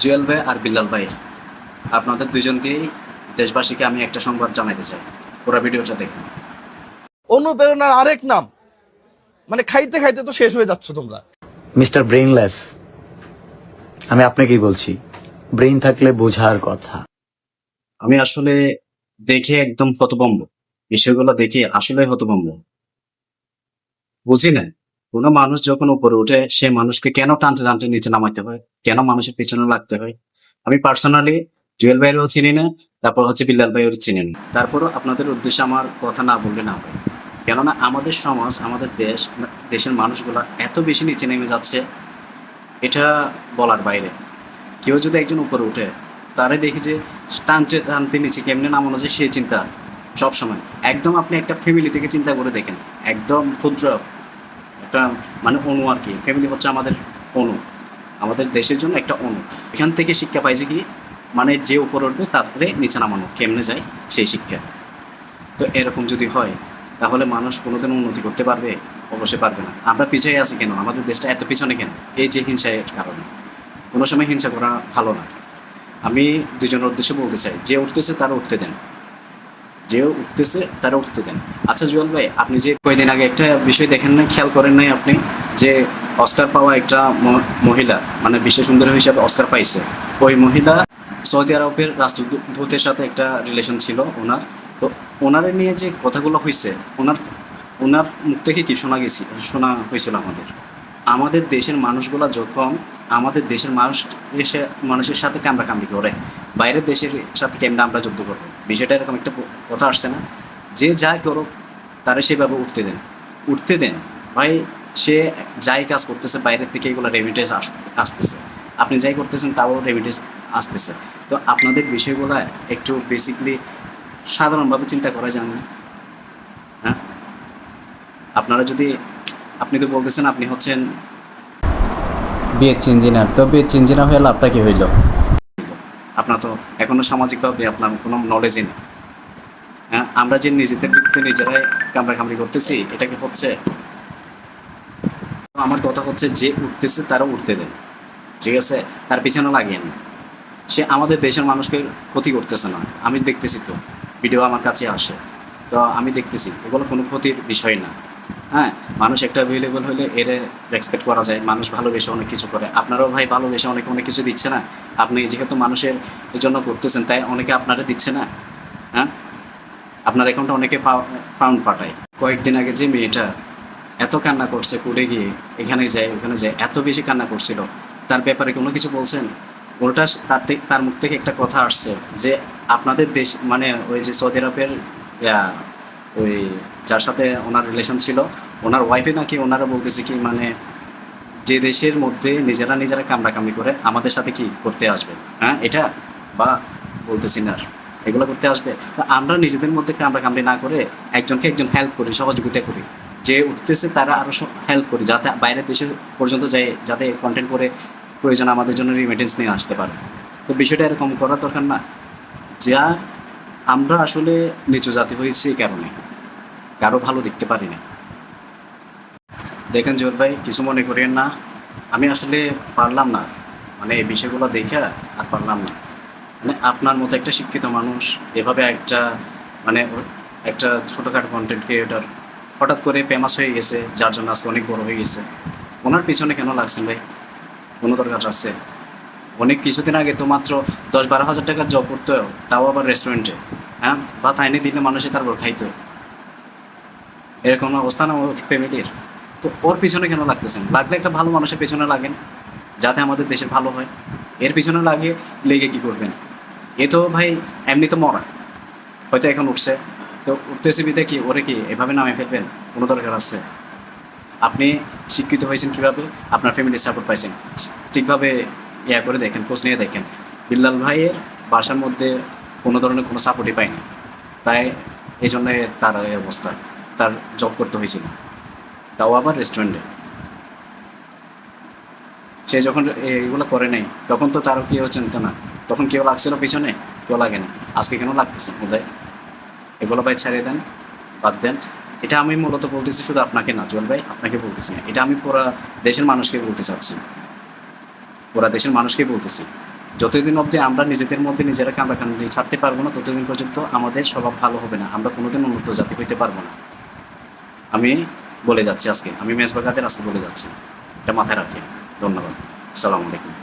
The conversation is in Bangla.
জুয়েল ভাই আর বিল্লাল ভাই, আপনাদের দুজন দিয়েই দেশবাসীকে আমি একটা সংবাদ জানাইতে চাই। পুরো ভিডিওটা দেখুন। অনুপ্রেরণার আরেক নাম, মানে খাইতে খাইতে তো শেষ হয়ে যাচ্ছ তোমরা। মিস্টার ব্রেইনলেস, আমি আপনাকেই বলছি, ব্রেইন থাকলে বোঝার কথা। আমি আসলে দেখে একদম হতভম্ব, বিষয়গুলো দেখে আসলে হতভম্ব। বুঝি না, কোনো মানুষ যখন উপরে উঠে সে মানুষকে কেন টানতে টানতে নিচে নামাইতে হয়, কেন মানুষের পিছনে লাগতে হয়। আমি পার্সোনালি জুয়েল ভাইয়েরও চিনি না, তারপর হচ্ছে বিল্লাল ভাইয়েরও চিনি না। তারপরও আপনাদের উদ্দেশ্যে আমার কথা না বললে না হয়। কেননা আমাদের সমাজ, আমাদের দেশের মানুষগুলা এত বেশি নিচে নেমে যাচ্ছে, এটা বলার বাইরে। কেউ যদি একজন উপরে উঠে, তারে দেখি যে টানতে টানতে নিচে কেমনে নামানো যায় সেই চিন্তা সবসময়। একদম আপনি একটা ফ্যামিলি থেকে চিন্তা করে দেখেন, একদম ক্ষুদ্র একটা মানে অণু আর কি। ফ্যামিলি হচ্ছে আমাদের অণু, আমাদের দেশের জন্য একটা অণু। এখান থেকে শিক্ষা পাইছে কি, মানে যে উপরে উঠবে তারপরে নিচে নামানো কেমনে যায় সেই শিক্ষা। তো এরকম যদি হয় তাহলে মানুষ কোনোদিন উন্নতি করতে পারবে? অবশ্যই পারবে না। আমরা পিছিয়ে আছি কেন, আমাদের দেশটা এত পিছনে কেন? এই যে হিংসার কারণে। কোনো সময় হিংসা করা ভালো না। আমি দুজনের উদ্দেশ্যে বলতে চাই, যে উঠতেছে তারা উঠতে দেন, যে উঠতেছে তারা উঠতে দেন। আচ্ছা জুয়েল ভাই, আপনি যে কয়েকদিন আগে একটা বিষয় দেখেন নাই, খেয়াল করেন নাই আপনি, যে অস্কার পাওয়া একটা মহিলা, মানে বিশ্ব সুন্দরী হিসাবে অস্কার পাইছে, ওই মহিলা সৌদি আরবের রাষ্ট্রদূতের সাথে একটা রিলেশন ছিল ওনার। তো ওনারে নিয়ে যে কথাগুলো হয়েছে, ওনার ওনার মুখ থেকে কি শোনা হয়েছিল আমাদের আমাদের দেশের মানুষগুলা যখন আমাদের দেশের মানুষের সাথে কামড়াকামড়ি করে, বাইরের দেশের সাথে কেমনে আমরা যুদ্ধ করবো, বিষয়টা এরকম একটা কথা আসছে না? যে যাই করুক তারা সেভাবে উঠতে দেন ভাই। সে যাই কাজ করতেছে বাইরের থেকে এগুলো রেমিটেন্স আসতেছে, আপনি যাই করতেছেন তাও রেমিটেন্স আসতেছে। তো আপনাদের বিষয়গুলো একটু বেসিকলি সাধারণভাবে চিন্তা করা যায় না? হ্যাঁ, আপনারা যদি, আপনি তো বলতেছেন আপনি হচ্ছেন বিএসসি ইঞ্জিনিয়ার, তো বিএসসি ইঞ্জিনিয়ার হয়ে লাভটা কি হইল? আপনার তো এখনো সামাজিকভাবে আপনার কোনো নলেজই নেই। হ্যাঁ, আমরা যে নিজেদের বিরুদ্ধে নিজেরাই কামড়াকামড়ি করতেছি, এটা কি হচ্ছে? আমার কথা হচ্ছে, যে উঠতেছে তারা উঠতে দেন, ঠিক আছে? তার পিছনে লাগিয়ে না। সে আমাদের দেশের মানুষকে ক্ষতি করতেছে না, আমি দেখতেছি তো, ভিডিও আমার কাছে আসে, তো আমি দেখতেছি এগুলো কোনো ক্ষতির বিষয় না। হ্যাঁ, মানুষ একটা অ্যাভেলেবল হলে এর রেসপেক্ট করা যায়। মানুষ ভালোবেসে অনেক কিছু করে, আপনারাও ভাই ভালোবেসে অনেকে অনেক কিছু দিচ্ছে না? আপনি যেহেতু মানুষের জন্য করতেছেন তাই অনেকে আপনারা দিচ্ছে না? হ্যাঁ, আপনার অ্যাকাউন্টে অনেকে ফাউন্ড পাঠায়। কয়েকদিন আগে যে মেয়েটা এত কান্না করছে, কুড়ে গিয়ে এখানে যায় ওখানে যায়, এত বেশি কান্না করছিল, তার ব্যাপারে কোনো কিছু বলছেন? উল্টা তার মুখ থেকে একটা কথা আসছে যে আপনাদের দেশ, মানে ওই যে সৌদি আরবের ওই যার সাথে ওনার রিলেশন ছিল, ওনার ওয়াইফে নাকি ওনারা বলতেছে কি, মানে যে দেশের মধ্যে নিজেরা কামড়াকামড়ি করে আমাদের সাথে কি করতে আসবে? হ্যাঁ, এটা বা বলতেছি না, এগুলো করতে আসবে? তো আমরা নিজেদের মধ্যে কামড়াকামড়ি না করে একজনকে একজন হেল্প করি, সহযোগিতা করি। যে উঠতেছে তারা আরও হেল্প করি, যাতে বাইরের দেশের পর্যন্ত যায়, যাতে কন্টেন্ট করে প্রয়োজন আমাদের জন্য রিমিটেন্স নিয়ে আসতে পারে। তো বিষয়টা এরকম করার দরকার না? যা আমরা আসলে নিচু জাতি হয়েছি এই কারণে, কারো ভালো দেখতে পারি না। দেখেন জোর ভাই, কিছু মনে করেন না, আমি আসলে পারলাম না, মানে এই বিষয়গুলো দেখে আর পারলাম না। মানে আপনার মতো একটা শিক্ষিত মানুষ এভাবে একটা, মানে একটা ছোটোখাটো কন্টেন্ট ক্রিয়েটর হঠাৎ করে ফেমাস হয়ে গেছে, যার জন্য আজকে অনেক বড় হয়ে গেছে, ওনার পিছনে কেন লাগছেন ভাই? কোনো দরকার আছে? অনেক কিছুদিন আগে তো মাত্র 10-12 হাজার টাকার জব করতো, তাও আবার রেস্টুরেন্টে। হ্যাঁ, ভাত আইনে দিলে মানুষে তারপর খাইতো। এরকম অবস্থা না ওর ফ্যামিলির? তো ওর পিছনে কেন লাগতেছেন? লাগলে একটা ভালো মানুষের পিছনে লাগেন, যাতে আমাদের দেশের ভালো হয়। এর পিছনে লেগে কি করবেন? এ তো ভাই এমনি তো মরা, হয়তো এখন উঠছে, তো উঠতেছে বিধে কি ওরে কি এভাবে নামে ফেলবেন? কোনো দরকার আছে? আপনি শিক্ষিত হয়েছেন কীভাবে? আপনার ফ্যামিলির সাপোর্ট পাইছেন ঠিকভাবে, করে দেখেন, খোঁজ নিয়ে দেখেন। বিল্লাল ভাইয়ের বাসার মধ্যে কোনো ধরনের কোনো সাপোর্টই পায়নি, তাই এই জন্যে তার এই অবস্থা। তার জব করতে হয়েছিল, তাও আবার রেস্টুরেন্টে। সে যখন এইগুলো করে নাই তখন তো তারও কেউ চিনতো না, তখন কেউ লাগছিল পিছনে? কেউ লাগে না। আজকে কেন লাগতেছে বোধহয়? এগুলো ভাই ছাড়িয়ে দেন, বাদ দেন। এটা আমি মূলত বলতেছি শুধু আপনাকে না জুয়েল ভাই, আপনাকে বলতেছি না, এটা আমি পুরা দেশের মানুষকে বলতে চাচ্ছি, পুরা দেশের মানুষকে বলতেছি। যতদিন অবধি আমরা নিজেদের মধ্যে নিজেরা কামড়াকামড়ি ছাড়তে পারবো না, ততদিন পর্যন্ত আমাদের স্বভাব ভালো হবে না, আমরা কোনোদিন উন্নত জাতি হইতে পারবো না। আমি বলে যাচ্ছি আজকে, আমি মেজবা কাদের আজকে বলে যাচ্ছি, এটা মাথায় রাখি। ধন্যবাদ। আসসালামু আলাইকুম।